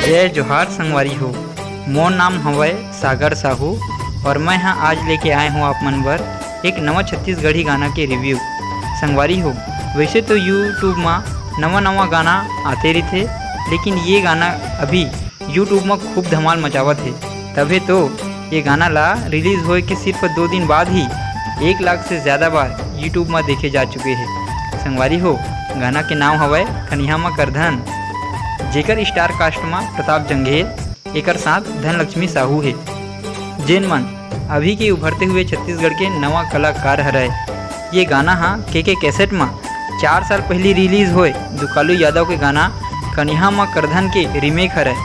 जय जोहार संगवारी हो। मोर नाम हवय सागर साहू और मैं यहाँ आज लेके आए हूँ आप मन बर एक नवा छत्तीसगढ़ी गाना के रिव्यू। संगवारी हो, वैसे तो यूट्यूब में नवा गाना आते रहते, लेकिन ये गाना अभी यूट्यूब में खूब धमाल मचावत है। तभी तो ये गाना ला रिलीज़ होए के सिर्फ 2 दिन बाद ही 1 लाख से ज़्यादा बार यूट्यूब में देखे जा चुके हैं। संगवारी हो, गाना के नाम हवय कन्या म करधन, जेकर स्टार कास्ट में प्रताप जंघेल एकर साथ धनलक्ष्मी साहू है। जेन मन अभी के उभरते हुए छत्तीसगढ़ के नवा कलाकार हरय। ये गाना हाँ के कैसेट में 4 साल पहले रिलीज़ होए दुकालू यादव के गाना कन्या म करधन के रीमेक हरय,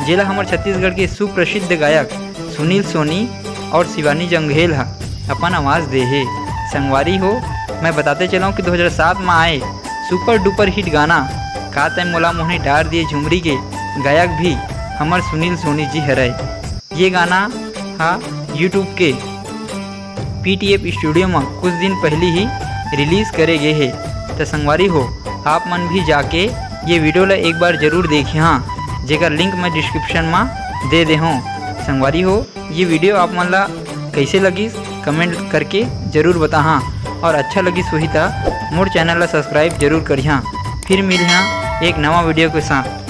जेला हमार छत्तीसगढ़ के सुप्रसिद्ध गायक सुनील सोनी और शिवानी जंघेल हा अपन आवाज़ दे है। संगवारी हो, मैं बताते चलाऊँ कि 2007 में आए सुपर डुपर हिट गाना का तय मोला मोहनी डार दिए झुमरी के गायक भी हमार सुनील सोनी जी हरय। ये गाना हाँ यूट्यूब के PTF स्टूडियो में कुछ दिन पहले ही रिलीज़ करे गए है। तो संगवारी हो, आप मन भी जाके ये वीडियो ला एक बार ज़रूर देखिए हाँ, जेकर लिंक मैं डिस्क्रिप्शन में दे दे हूँ। संगवारी हो, ये वीडियो आप मन ला कैसे लगी कमेंट करके ज़रूर बता हाँ, और अच्छा लगी सोही तो मोर चैनल ला सब्सक्राइब जरूर करिए। फिर मिल एक नवा वीडियो के साथ।